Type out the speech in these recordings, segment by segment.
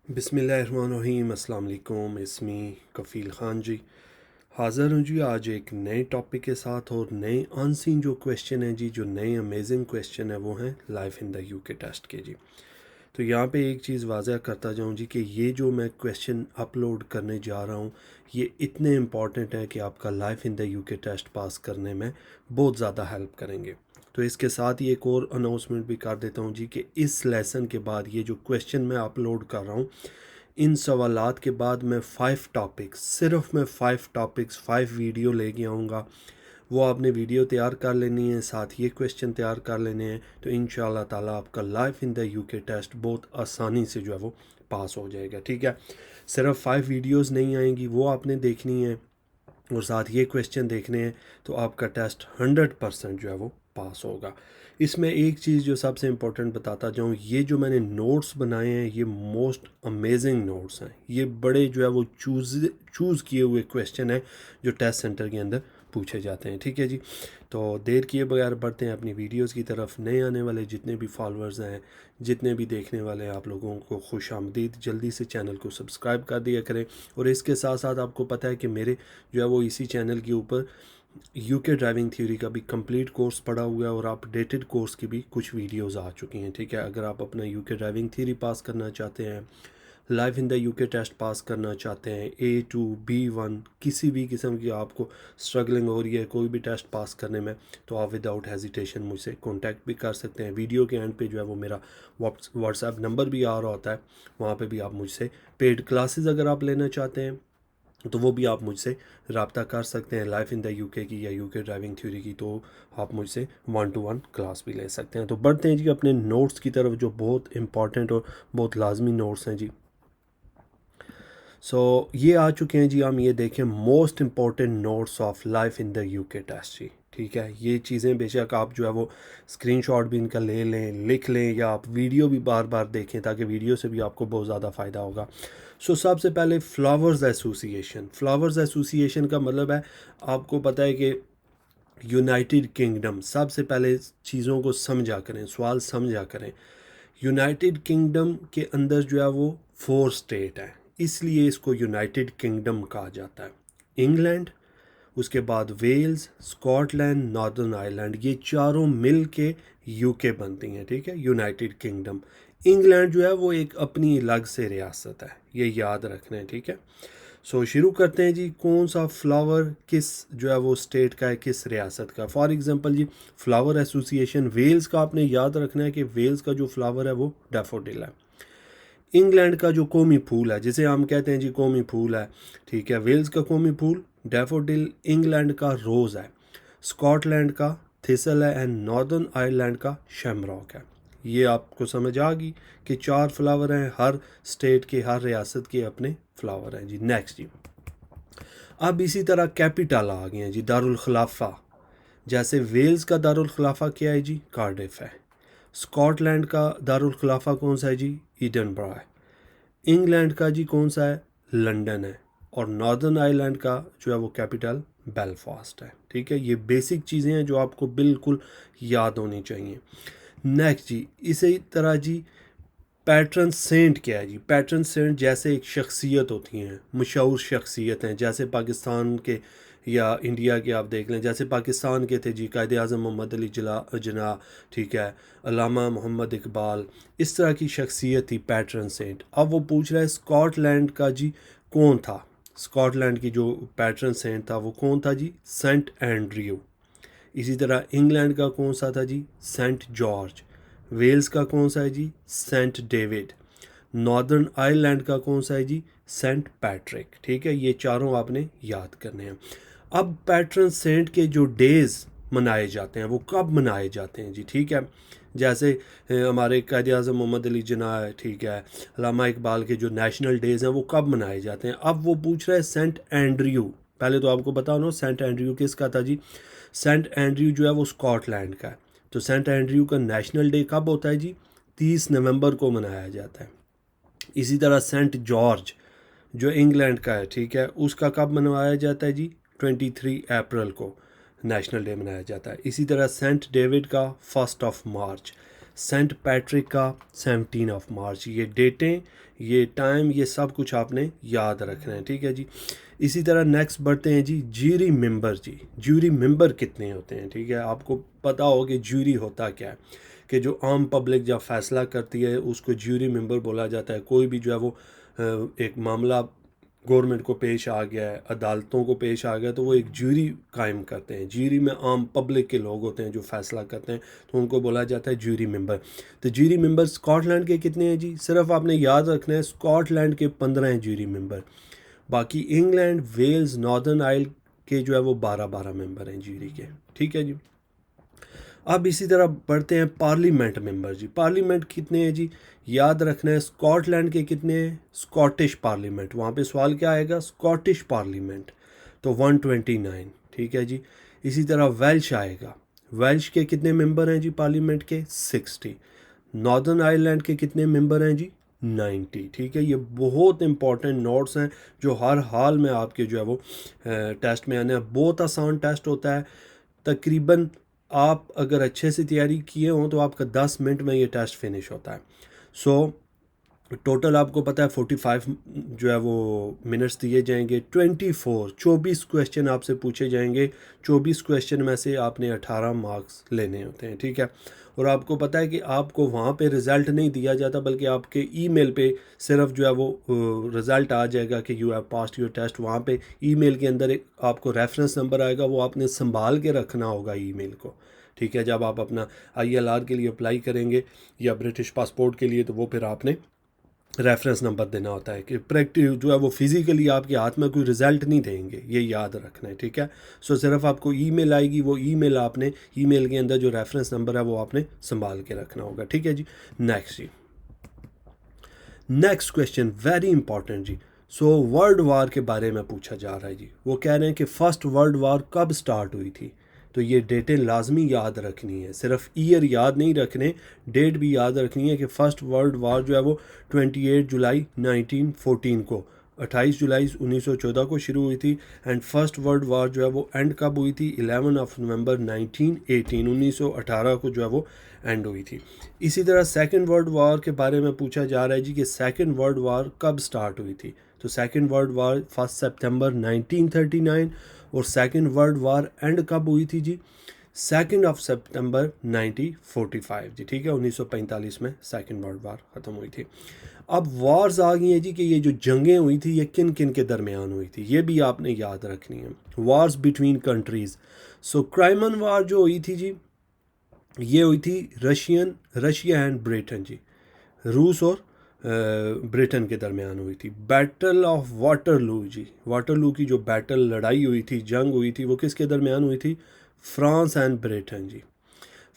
बिस्मिल्लाहिर्रहमानिर्रहीम अस्सलाम वालेकुम इसमी कफ़ील ख़ान जी हाज़िर हूँ जी आज एक नए टॉपिक के साथ और नए अनसीन जो क्वेश्चन हैं जी, जो नए अमेजिंग क्वेश्चन है वो हैं life in the UK test के जी। तो यहाँ पे एक चीज़ वाज़ह करता जाऊँ जी कि ये जो मैं क्वेश्चन अपलोड करने जा रहा हूँ ये इतने इम्पॉर्टेंट हैं कि आपका life in the UK test pass करने में बहुत ज़्यादा हेल्प करेंगे। तो इसके साथ ही एक और अनाउंसमेंट भी कर देता हूँ जी कि इस लेसन के बाद ये जो क्वेश्चन मैं अपलोड कर रहा हूँ इन सवालात के बाद मैं 5 टॉपिक्स, सिर्फ मैं 5 टॉपिक्स 5 वीडियो लेके आऊँगा। वो आपने वीडियो तैयार कर लेनी है, साथ ये क्वेश्चन तैयार कर लेने हैं, तो इंशाल्लाह ताला आपका life in the UK test बहुत आसानी से जो है वो पास हो जाएगा। ठीक है, सिर्फ 5 वीडियोस नहीं आएंगी, वो आपने देखनी है और साथ ये क्वेश्चन देखने हैं, तो आपका टेस्ट 100% जो है वो पास होगा। इसमें एक चीज़ जो सबसे इम्पोर्टेंट बताता जाऊँ, ये जो मैंने नोट्स बनाए हैं ये मोस्ट अमेजिंग नोट्स हैं। ये बड़े जो है वो चूज़ किए हुए क्वेश्चन हैं जो टेस्ट सेंटर के अंदर पूछे जाते हैं। ठीक है जी, तो देर किए बगैर बढ़ते हैं अपनी वीडियोस की तरफ। नए आने वाले जितने भी फॉलोअर्स हैं, जितने भी देखने वाले हैं, आप लोगों को खुश आमदीद। जल्दी से चैनल को सब्सक्राइब कर दिया करें। और इसके साथ साथ आपको पता है कि मेरे जो है वो इसी चैनल के ऊपर यूके ड्राइविंग थ्योरी का भी कंप्लीट कोर्स पड़ा हुआ है और अपडेटेड कोर्स की भी कुछ वीडियोस आ चुकी हैं। ठीक है, अगर आप अपना यूके ड्राइविंग थ्योरी पास करना चाहते हैं, life in the UK test pass करना चाहते हैं, A2 B1 किसी भी किस्म की आपको स्ट्रगलिंग हो रही है कोई भी टेस्ट पास करने में, तो आप विदाउट हेजिटेशन मुझसे कांटेक्ट भी कर सकते हैं। वीडियो के एंड पे जो है वो मेरा व्हाट्सएप नंबर भी आ रहा होता है, वहाँ पे भी आप मुझसे पेड क्लासेस अगर आप लेना चाहते हैं तो वो भी आप मुझसे रब्ता कर सकते हैं। लाइफ इन द यूके की या यूके ड्राइविंग थ्योरी की तो आप मुझसे 1-to-1 क्लास भी ले सकते हैं। तो बढ़ते हैं जी अपने नोट्स की तरफ, जो बहुत इंपॉर्टेंट और बहुत लाजमी नोट्स हैं जी। ये आ चुके हैं जी, हम ये देखें most important notes of life in the UK test जी। ठीक है, ये चीज़ें बेशक आप जो है वो स्क्रीनशॉट भी इनका ले लें, लिख लें, या आप वीडियो भी बार बार देखें ताकि वीडियो से भी आपको बहुत ज़्यादा फ़ायदा होगा। सबसे पहले फ्लावर्स एसोसिएशन। फ्लावर्स एसोसिएशन का मतलब है, आपको पता है कि यूनाइटेड किंगडम, सबसे पहले चीज़ों को समझा करें, सवाल समझा करें। यूनाइटेड किंगडम के अंदर जो है वो 4 स्टेट है, इसलिए इसको यूनाइटेड किंगडम कहा जाता है। इंग्लैंड, उसके बाद वेल्स, स्कॉटलैंड, नॉर्दर्न आयरलैंड, ये चारों मिल के यूके बनती हैं। ठीक है, यूनाइटेड किंगडम। इंग्लैंड जो है वो एक अपनी अलग से रियासत है, ये याद रखना है। ठीक है, शुरू करते हैं जी। कौन सा फ्लावर किस जो है वो स्टेट का है, किस रियासत का। फॉर एग्जांपल जी, फ्लावर एसोसिएशन वेल्स का आपने याद रखना है कि वेल्स का जो फ्लावर है वो डैफोडिल है। इंग्लैंड का जो कौमी फूल है, जिसे हम कहते हैं जी कौमी फूल है, ठीक है, वेल्स का कौमी फूल डैफोडिल, इंग्लैंड का रोज़ है, स्कॉटलैंड का थिसल है एंड नॉर्दर्न आयरलैंड का शैमरॉक है। ये आपको समझ आ गई कि 4 फ्लावर हैं, हर स्टेट के, हर रियासत के अपने फ्लावर हैं जी। नेक्स्ट जी, अब इसी तरह कैपिटल आ गए हैं जी, दारुल खिलाफा। जैसे वेल्स का दारुल खिलाफा क्या है जी, कार्डिफ है। स्कॉटलैंड का दारुल खिलाफा कौन सा है जी, एडिनबरा है। इंग्लैंड का जी कौन सा है, लंदन है। और नॉर्दर्न आयरलैंड का जो है वो कैपिटल बेलफास्ट है। ठीक है, ये बेसिक चीज़ें हैं जो आपको बिल्कुल याद होनी चाहिए। नेक्स्ट जी, इसी तरह जी पैट्रन सेंट क्या है जी। पैट्रन सेंट जैसे एक शख्सियत होती हैं, मशहूर शख्सियत हैं, जैसे पाकिस्तान के या इंडिया के आप देख लें। जैसे पाकिस्तान के थे जी कायद आज़म मोहम्मद अली जिन्ना, ठीक है, अल्लामा मोहम्मद इकबाल, इस तरह की शख्सियत थी पैट्रन सेंट। अब वो पूछ रहा है स्कॉटलैंड का जी कौन था। स्कॉटलैंड की जो पैट्रन सेंट था वो कौन था जी, सेंट एंड्रयू। इसी तरह इंग्लैंड का कौन सा था जी, सेंट जॉर्ज। वेल्स का कौन सा है जी, सेंट डेविड। नॉर्दर्न आयरलैंड का कौन सा है जी, सेंट पैट्रिक। ठीक है, ये चारों आपने याद करने हैं। अब पैट्रन सेंट के जो डेज मनाए जाते हैं वो कब मनाए जाते हैं जी। ठीक है, जैसे हमारे कायद आज़म मोहम्मद अली जिन्ना है, ठीक है, अल्लामा इकबाल के जो नेशनल डेज़ हैं वो कब मनाए जाते हैं। अब वो पूछ रहा है सेंट एंड्रयू। पहले तो आपको बताओ ना सेंट एंड्रयू किसका था जी। सेंट एंड्रयू जो है वो स्कॉटलैंड का है। तो सेंट एंड्रयू का नेशनल डे कब होता है जी, 30 नवंबर को मनाया जाता है। इसी तरह सेंट जॉर्ज जो इंग्लैंड का है, ठीक है, उसका कब मनाया जाता है जी, 23 अप्रैल को नेशनल डे मनाया जाता है। इसी तरह सेंट डेविड का 1 मार्च। सेंट पैट्रिक का 17 ऑफ मार्च। ये डेटें, ये टाइम, ये सब कुछ आपने याद रखना है, ठीक है जी। इसी तरह नेक्स्ट बढ़ते हैं जी, ज्यूरी मेंबर जी। ज्यूरी मेंबर कितने होते हैं, ठीक है। आपको पता हो कि ज्यूरी होता क्या है, कि जो आम पब्लिक जब फैसला करती है उसको ज्यूरी मेंबर बोला जाता है। कोई भी जो है वो एक मामला गवर्नमेंट को पेश आ गया है, अदालतों को पेश आ गया, तो वो एक ज्यूरी कायम करते हैं। ज्यूरी में आम पब्लिक के लोग होते हैं जो फैसला करते हैं, तो उनको बोला जाता है ज्यूरी मेंबर। तो ज्यूरी मेंबर स्कॉटलैंड के कितने हैं जी? सिर्फ आपने याद रखना है, स्कॉटलैंड के 15 हैं ज्यूरी मेंबर। बाकी इंग्लैंड, वेल्स, नॉर्दर्न आइल के जो है वो 12-12 मेंबर हैं ज्यूरी के, ठीक है जी। अब इसी तरह बढ़ते हैं पार्लियामेंट मेंबर जी। पार्लियामेंट कितने हैं जी? याद रखना है, स्कॉटलैंड के कितने हैं? स्कॉटिश पार्लियामेंट, वहाँ पे सवाल क्या आएगा? स्कॉटिश पार्लियामेंट, तो 129, ठीक है जी। इसी तरह वेल्श आएगा, वेल्श के कितने मेंबर हैं जी पार्लियामेंट के? 60। नॉर्दर्न आयरलैंड के कितने मेंबर हैं जी? 90, ठीक है। ये बहुत इंपॉर्टेंट नोट्स हैं जो हर हाल में आपके जो है वो टेस्ट में आने हैं। बहुत आसान टेस्ट होता है, तकरीबन आप अगर अच्छे से तैयारी किए हों तो आपका 10 मिनट में ये टेस्ट फिनिश होता है। सो टोटल आपको पता है 45 जो है वो मिनट्स दिए जाएंगे। 24 क्वेश्चन आपसे पूछे जाएंगे। 24 क्वेश्चन में से आपने 18 मार्क्स लेने होते हैं, ठीक है। और आपको पता है कि आपको वहाँ पे रिज़ल्ट नहीं दिया जाता, बल्कि आपके ईमेल पे सिर्फ जो है वो रिज़ल्ट आ जाएगा कि you have passed your test. वहाँ पे ईमेल के अंदर एक आपको रेफरेंस नंबर आएगा, वो आपने संभाल के रखना होगा ईमेल को, ठीक है। जब आप अपना ILR के लिए अप्लाई करेंगे या ब्रिटिश पासपोर्ट के लिए, तो वो फिर आपने रेफरेंस नंबर देना होता है कि प्रैक्टिस जो है वो फिज़िकली आपके हाथ में कोई रिज़ल्ट नहीं देंगे, ये याद रखना है, ठीक है। सो सिर्फ आपको ईमेल आएगी, वो ईमेल आपने ईमेल के अंदर जो रेफरेंस नंबर है वो आपने संभाल के रखना होगा, ठीक है जी। नेक्स्ट जी, नेक्स्ट क्वेश्चन वेरी इंपॉर्टेंट जी। सो वर्ल्ड वार के बारे में पूछा जा रहा है जी। वो कह रहे हैं कि फर्स्ट वर्ल्ड वार कब स्टार्ट हुई थी। तो ये डेटें लाजमी याद रखनी है, सिर्फ ईयर याद नहीं रखने, डेट भी याद रखनी है कि फ़र्स्ट वर्ल्ड वार जो है वो 28 जुलाई 1914 को, 28 जुलाई 1914 को शुरू हुई थी। एंड फर्स्ट वर्ल्ड वार जो है वो एंड कब हुई थी? 11 ऑफ नवंबर 1918, 1918 को जो है वो एंड हुई थी। इसी तरह सेकेंड वर्ल्ड वार के बारे में पूछा जा रहा है जी कि सेकेंड वर्ल्ड वार कब स्टार्ट हुई थी। तो सेकेंड वर्ल्ड वार 1 सितंबर 1939। और सेकेंड वर्ल्ड वार एंड कब हुई थी जी? 2 सितंबर 1945 जी, ठीक है। 1945 में सेकेंड वर्ल्ड वार ख़त्म हुई थी। अब वार्स आ गई हैं जी कि ये जो जंगें हुई थी ये किन किन के दरमियान हुई थी, ये भी आपने याद रखनी है। Wars between countries. So Crimean war जो हुई थी जी, ये हुई थी रशिया एंड ब्रिटेन जी, रूस और ब्रिटेन के दरमियान हुई थी। बैटल ऑफ वाटरलू जी, वाटरलू की जो बैटल लड़ाई हुई थी, जंग हुई थी, वो किसके दरमियान हुई थी? फ्रांस एंड ब्रिटेन जी।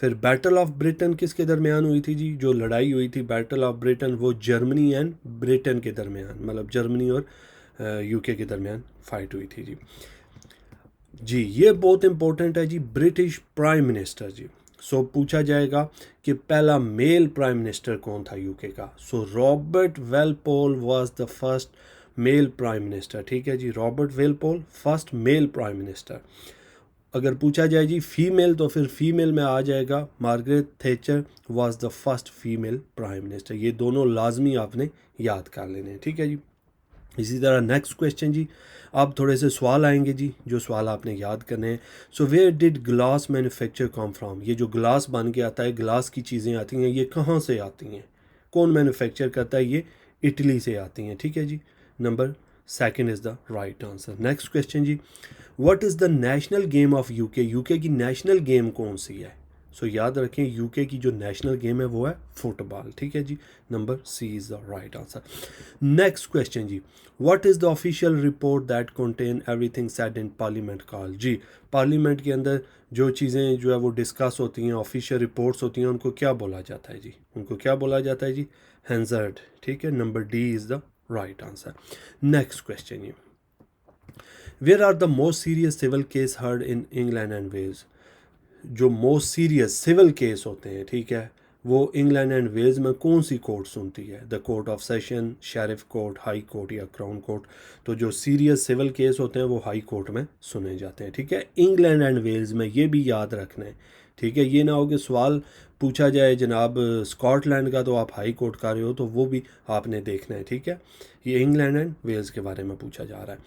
फिर बैटल ऑफ ब्रिटेन किसके दरमियान हुई थी जी? जो लड़ाई हुई थी बैटल ऑफ ब्रिटेन, वो जर्मनी एंड ब्रिटेन के दरमियान, मतलब जर्मनी और UK के दरमियान फाइट हुई थी जी। जी ये बहुत इंपॉर्टेंट है जी, ब्रिटिश प्राइम मिनिस्टर जी। सो पूछा जाएगा कि पहला मेल प्राइम मिनिस्टर कौन था UK का। So Robert Walpole was the first male prime minister, ठीक है जी। Robert Walpole first male prime minister. अगर पूछा जाए जी फीमेल, तो फिर फीमेल में आ जाएगा Margaret Thatcher was the first female prime minister. ये दोनों लाजमी आपने याद कर लेने हैं, ठीक है जी। इसी तरह नेक्स्ट क्वेश्चन जी, अब थोड़े से सवाल आएंगे जी, जो सवाल आपने याद करने हैं। So where did glass manufacture come from. ये जो ग्लास बन के आता है, ग्लास की चीज़ें आती हैं, ये कहाँ से आती हैं? कौन मैन्युफैक्चर करता है? ये इटली से आती हैं, ठीक है जी। Number second is the right answer. Next question जी, what is the national game of UK। UK की नेशनल गेम कौन सी है? सो याद रखें UK की जो नेशनल गेम है वो है फुटबॉल, ठीक है जी। Number C is the right answer. Next question जी, what is the official report that contain everything said in parliament call. जी पार्लियामेंट के अंदर जो चीज़ें जो है वो डिस्कस होती हैं, ऑफिशियल रिपोर्ट्स होती हैं, उनको क्या बोला जाता है जी? उनको क्या बोला जाता है जी? हैंजर्ड, ठीक है। Number D is the right answer. Next question जी, where are the most serious civil case heard in England and Wales. जो मोस्ट सीरियस सिविल केस होते हैं, ठीक है, वो इंग्लैंड एंड वेल्स में कौन सी कोर्ट सुनती है? The court of session, sheriff court, high court या क्राउन कोर्ट। तो जो सीरियस सिविल केस होते हैं वो हाई कोर्ट में सुने जाते हैं, ठीक है। इंग्लैंड एंड वेल्स में ये भी याद रखना है ठीक है, ये ना हो कि सवाल पूछा जाए जनाब स्कॉटलैंड का तो आप हाई कोर्ट कर रहे हो, तो वो भी आपने देखना है। ठीक है, ये इंग्लैंड एंड वेल्स के बारे में पूछा जा रहा है।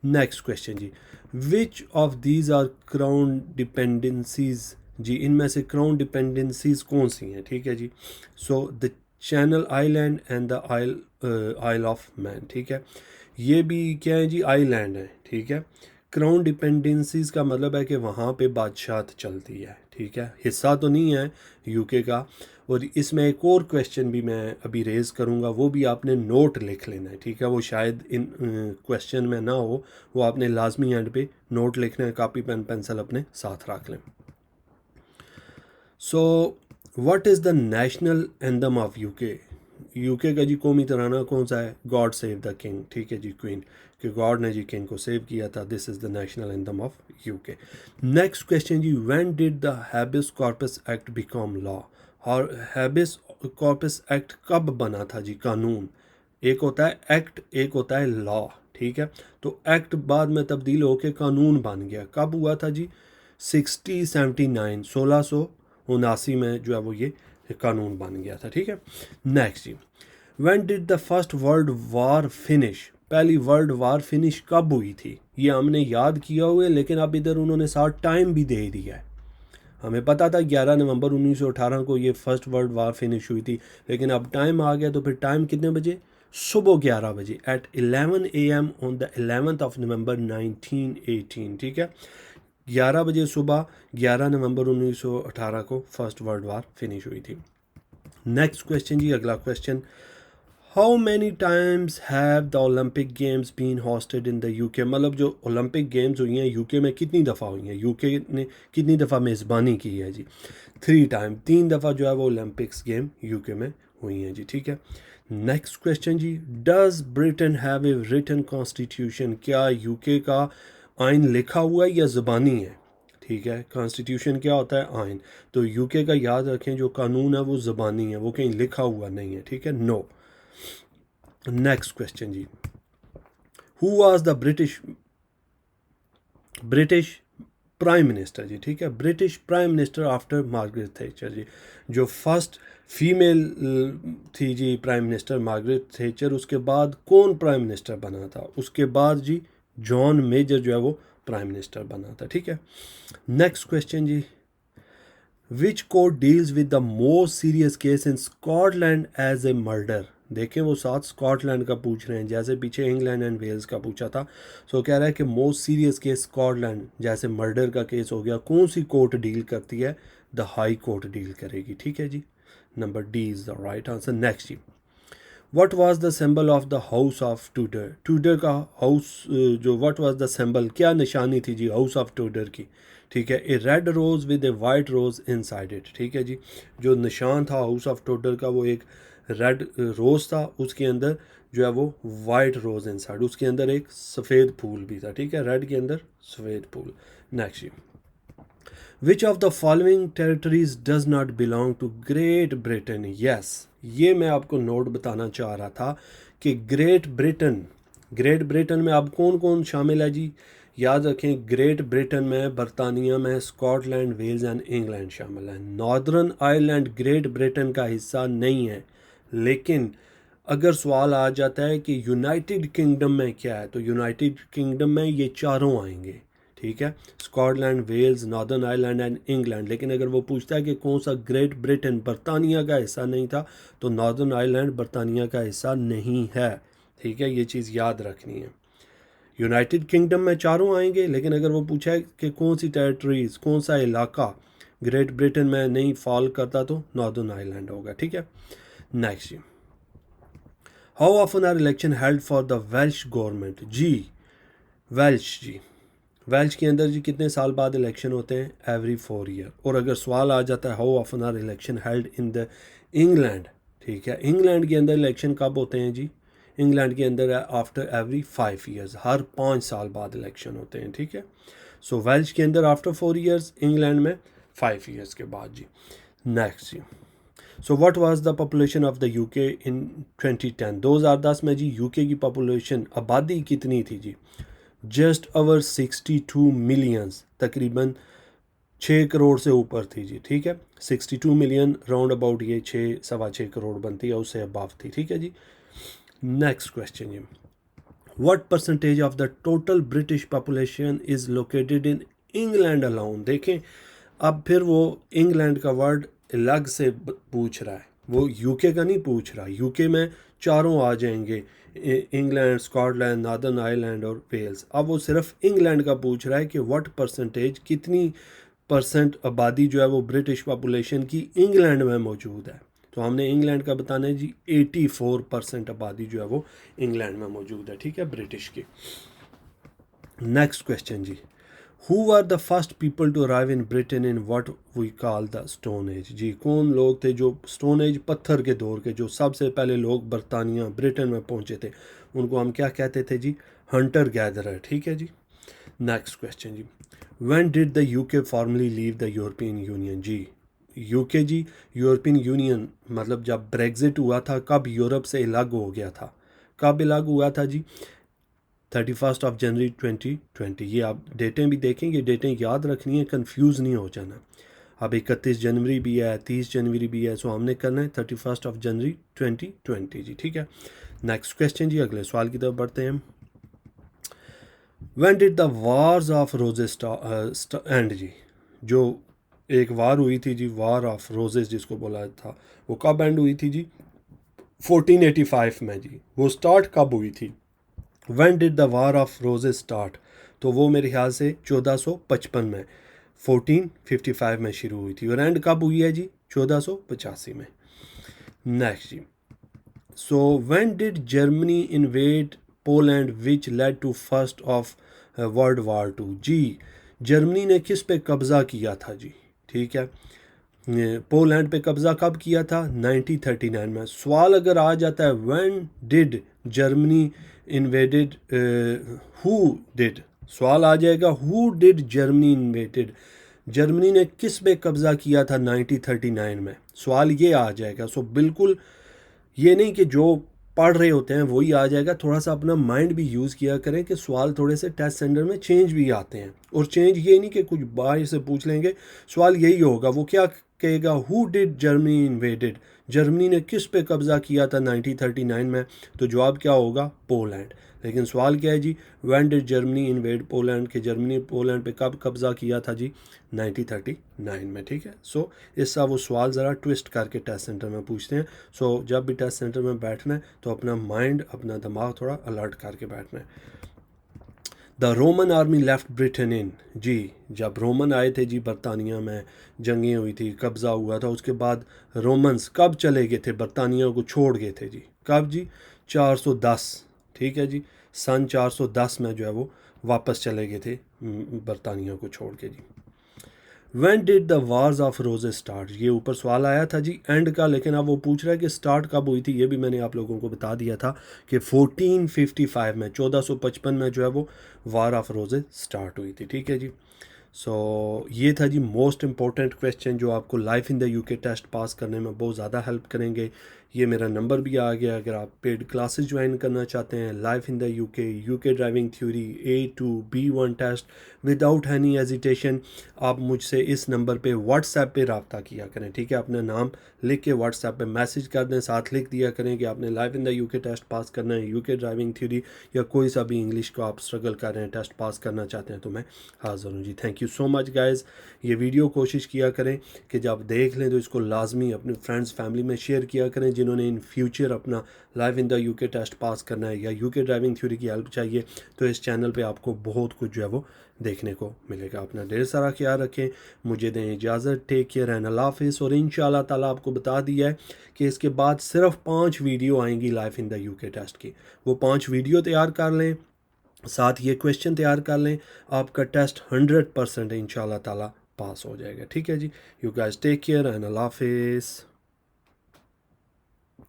नेक्स्ट क्वेश्चन जी, which of these are crown dependencies, जी इनमें से क्राउन डिपेंडेंसीज कौन सी हैं? ठीक है जी, so the Channel Island and the Isle of Man. ठीक है, ये भी क्या है जी, आइलैंड है। ठीक है, क्राउन डिपेंडेंसीज का मतलब है कि वहाँ पे बादशाहत चलती है। ठीक है, हिस्सा तो नहीं है यूके का। और इसमें एक और क्वेश्चन भी मैं अभी रेज़ करूँगा, वो भी आपने नोट लिख लेना है। ठीक है, वो शायद इन क्वेश्चन में ना हो, वो आपने लाजमी एंड पे नोट लिखना है, कापी पेन पेंसिल अपने साथ रख लें। So what is the national anthem of UK? UK का जी कौमी तराना कौन सा है? God save the king. ठीक है जी, क्वीन, कि गॉड ने जी किंग को सेव किया था। This is the national anthem of UK. Next question जी, when did the habeas corpus act become law? और हैबिस कॉर्पस एक्ट कब बना था जी? कानून, एक होता है एक्ट, एक होता है लॉ। ठीक है, तो एक्ट बाद में तब्दील होकर कानून बन गया। कब हुआ था जी? 1679, 1679 में जो है वो ये कानून बन गया था। ठीक है, नेक्स्ट जी, when did the first world war finish? पहली वर्ल्ड वार फिनिश कब हुई थी? ये हमने याद किया हुआ है, लेकिन अब इधर उन्होंने साथ टाइम भी दे दिया है। हमें पता था 11 नवंबर 1918 को ये फर्स्ट वर्ल्ड वार फिनिश हुई थी, लेकिन अब टाइम आ गया, तो फिर टाइम कितने बजे? सुबह 11 बजे, at 11 AM on the 11th of November 1918। ठीक है, 11 बजे सुबह 11 नवंबर 1918 को फर्स्ट वर्ल्ड वार फिनिश हुई थी। नेक्स्ट क्वेश्चन जी, अगला question, how many times have the Olympic games been hosted in the UK? मतलब जो ओलंपिक गेम्स हुई हैं यूके में कितनी दफ़ा हुई हैं? यूके ने कितनी दफ़ा मेज़बानी की है जी? 3 टाइम, 3 दफ़ा जो है वो ओलंपिक्स गेम यूके में हुई हैं जी। ठीक है, नेक्स्ट क्वेश्चन जी, does Britain have a written constitution? क्या यूके का आइन लिखा हुआ है या ज़बानी है? ठीक है, कॉन्स्टिट्यूशन क्या होता है? आइन। तो यूके का याद रखें, जो कानून है वो ज़बानी है, वो कहीं लिखा हुआ नहीं है। ठीक है, नो। नेक्स्ट क्वेश्चन जी, who was the British prime minister जी? ठीक है, British prime minister after Margaret Thatcher जी। जो फर्स्ट फीमेल थी जी प्राइम मिनिस्टर, मार्गरेट थैचर, उसके बाद कौन प्राइम मिनिस्टर बना था? उसके बाद जी जॉन मेजर जो है वो प्राइम मिनिस्टर बना था। ठीक है, नेक्स्ट क्वेश्चन जी, which court deals with the most serious case in Scotland as a murder? देखें, वो साथ स्कॉटलैंड का पूछ रहे हैं, जैसे पीछे इंग्लैंड एंड वेल्स का पूछा था। सो कह रहा है कि मोस्ट सीरियस केस स्कॉटलैंड, जैसे मर्डर का केस हो गया, कौन सी कोर्ट डील करती है? द हाई कोर्ट डील करेगी। ठीक है जी, number D is the right answer. Next जी, what was the symbol of the house of Tudor? Tudor का हाउस जो, व्हाट वाज द सिंबल, क्या निशानी थी जी हाउस ऑफ टूडर की? ठीक है, a red rose with a white rose inside it. ठीक है जी, जो निशान था हाउस ऑफ टूडर का, वो एक रेड रोज़ था, उसके अंदर जो है वो वाइट रोज़ इनसाइड, उसके अंदर एक सफ़ेद फूल भी था। ठीक है, रेड के अंदर सफ़ेद फूल। नेक्स्ट जी, which of the following territories does not belong to Great Britain? Yes, ये मैं आपको नोट बताना चाह रहा था कि ग्रेट ब्रिटेन में अब कौन कौन शामिल है जी? याद रखें, ग्रेट ब्रिटेन में बरतानिया में स्कॉटलैंड, वेल्स एंड इंग्लैंड शामिल है। नॉर्दर्न आयरलैंड ग्रेट ब्रिटेन का हिस्सा नहीं है, लेकिन अगर सवाल आ जाता है कि यूनाइटेड किंगडम में क्या है, तो यूनाइटेड किंगडम में ये चारों आएंगे। ठीक है, Scotland, Wales, Northern Ireland and England. लेकिन अगर वो पूछता है कि कौन सा ग्रेट ब्रिटेन बरतानिया का हिस्सा नहीं था, तो नॉर्दर्न आयरलैंड बरतानिया का हिस्सा नहीं है। ठीक है, ये चीज़ याद रखनी है। यूनाइटेड किंगडम में चारों आएंगे, लेकिन अगर वो पूछा है कि कौन सी टेरिटरीज, कौन सा इलाका ग्रेट ब्रिटेन में नहीं फॉल करता, तो नॉर्दर्न आयरलैंड होगा। ठीक है, नेक्स्ट जी, how often are election held for the Welsh government? जी वेल्श के अंदर जी कितने साल बाद इलेक्शन होते हैं? Every 4 year. और अगर सवाल आ जाता है how often are election held in the England? ठीक है, इंग्लैंड के अंदर इलेक्शन कब होते हैं जी? इंग्लैंड के अंदर आफ्टर एवरी 5 ईयर्स, हर 5 साल बाद इलेक्शन होते हैं। ठीक है, सो वेल्श के अंदर आफ्टर 4 ईयर्स, इंग्लैंड में 5 ईयर्स के बाद जी। नेक्स्ट जी, so what was the population of the UK in 2010? 2010 में जी यूके की पॉपुलेशन, आबादी कितनी थी जी? जस्ट ओवर 62 मिलियंस, तकरीबन 6 करोड़ से ऊपर थी जी, ठीक है। 62 मिलियन राउंड अबाउट ये 6 सवा 6 करोड़ बनती है, उससे अबाव थी, ठीक है जी। नेक्स्ट क्वेश्चन जी, what percentage of the total British population is located in England alone. देखें अब फिर वो इंग्लैंड का वर्ड अलग से पूछ रहा है, वो यूके का नहीं पूछ रहा। यूके में चारों आ जाएंगे, इंग्लैंड, स्कॉटलैंड, नॉर्दर्न आयरलैंड और वेल्स। अब वो सिर्फ इंग्लैंड का पूछ रहा है कि व्हाट परसेंटेज, कितनी परसेंट आबादी जो है वो ब्रिटिश पॉपुलेशन की इंग्लैंड में मौजूद है। तो हमने इंग्लैंड का बताना है जी, 84% आबादी जो है वो इंग्लैंड में मौजूद है, ठीक है, ब्रिटिश की। नेक्स्ट क्वेश्चन जी, who are the first people to arrive in Britain in what we call the stone age. जी, कौन लोग थे जो स्टोन एज, पत्थर के दौर के जो सबसे पहले लोग बरतानिया ब्रिटेन में पहुंचे थे, उनको हम क्या कहते थे जी, हंटर गैदरर, ठीक है जी। नेक्स्ट क्वेश्चन जी, when did the UK formally leave the European Union. जी, यूके जी, यूरोपियन यूनियन मतलब जब ब्रेग्जिट हुआ था, कब यूरोप से अलग हो गया था, कब अलग हुआ था जी, 31 जनवरी 2020। ये आप डेटें भी देखेंगे, डेटें याद रखनी है, कंफ्यूज नहीं हो जाना। अब 31 जनवरी भी है, 30 जनवरी भी है, सो हमने करना है 31 जनवरी 2020 जी, ठीक है। नेक्स्ट क्वेश्चन जी, अगले सवाल की तरफ बढ़ते हैं। When did the wars of roses end. जी, जो एक वार हुई थी जी, वार ऑफ रोजेस जिसको बोला था, वो कब एंड हुई थी जी, 1485 में जी। वो स्टार्ट कब हुई थी, when did the war of roses start, तो वो मेरे ख्याल से 1455 में, 1455 में शुरू हुई थी, और एंड कब हुई है जी, 1485 में। नेक्स्ट जी, so when did Germany invade Poland which led to first of world war two. जी, जर्मनी ने किस पे कब्ज़ा किया था जी, ठीक है, पोलैंड पे कब्ज़ा कब किया था, 1939 में। सवाल अगर आ जाता है when did Germany invaded, who did, सवाल आ जाएगा who did Germany invaded, Germany ने किस पे कब्ज़ा किया था 1939 में, सवाल ये आ जाएगा। सो बिल्कुल ये नहीं कि जो पढ़ रहे होते हैं वही आ जाएगा, थोड़ा सा अपना माइंड भी यूज़ किया करें कि सवाल थोड़े से टेस्ट सेंटर में चेंज भी आते हैं, और चेंज ये नहीं कि कुछ बाहर से पूछ लेंगे, सवाल यही होगा, वो क्या कहेगा, who did Germany invaded, Germany ने किस पे कब्ज़ा किया था 1939 में, तो जवाब क्या होगा, पोलैंड। लेकिन सवाल क्या है जी, when did Germany invade Poland, के जर्मनी पोलैंड पे कब कब्ज़ा किया था जी, 1939 में, ठीक है। सो इसका वो सवाल ज़रा ट्विस्ट करके टेस्ट सेंटर में पूछते हैं। सो जब भी टेस्ट सेंटर में बैठना है तो अपना माइंड, अपना दिमाग थोड़ा अलर्ट करके बैठना है। The Roman army left Britain in. जी, जब रोमन आए थे जी बरतानिया में, जंगें हुई थी, कब्ज़ा हुआ था, उसके बाद रोमन्स कब चले गए थे, बरतानिया को छोड़ गए थे जी, कब जी, 410, ठीक है जी, सन 410 में जो है वो वापस चले गए थे बरतानिया को छोड़ के जी। When did the wars of roses start. ये ऊपर सवाल आया था जी एंड का, लेकिन अब वो पूछ रहा है कि स्टार्ट कब हुई थी। ये भी मैंने आप लोगों को बता दिया था कि 1455 में, 1455 में जो है वो वार ऑफ रोजेस स्टार्ट हुई थी, ठीक है जी। सो ये था जी मोस्ट इम्पॉर्टेंट क्वेश्चन जो आपको life in the UK test pass करने में बहुत ज़्यादा हेल्प करेंगे। ये मेरा नंबर भी आ गया, अगर आप पेड क्लासेस ज्वाइन करना चाहते हैं, life in the UK driving theory A to B1 test without any hesitation, आप मुझसे इस नंबर पे व्हाट्सएप पे रब्ता किया करें, ठीक है। अपना नाम लिख के व्हाट्सएप पे मैसेज कर दें, साथ लिख दिया करें कि आपने life in the UK test pass करना है, यूके ड्राइविंग थ्योरी या कोई सा भी इंग्लिश को आप स्ट्रगल कर रहे हैं, टेस्ट पास करना चाहते हैं, तो मैं हाज़िर हूँ जी। Thank you so much guys. ये वीडियो कोशिश किया करें कि जब देख लें तो इसको लाजमी अपने फ्रेंड्स फैमिली में शेयर किया करें जिन्होंने इन फ्यूचर अपना life in the UK test pass करना है या यूके ड्राइविंग थ्योरी की हेल्प चाहिए, तो इस चैनल पे आपको बहुत कुछ जो है वो देखने को मिलेगा। अपना ढेर सारा ख्याल रखें, मुझे दें इजाज़त, टेक केयर एंड अल्लाह हाफिज़। और इंशाल्लाह ताला आपको बता दिया है कि इसके बाद सिर्फ 5 वीडियो आएंगी life in the UK test की, वो 5 वीडियो तैयार कर लें, साथ ये क्वेश्चन तैयार कर लें, आपका टेस्ट 100% इंशाल्लाह ताला पास हो जाएगा, ठीक है जी। You guys take care and अल्लाह हाफिज़।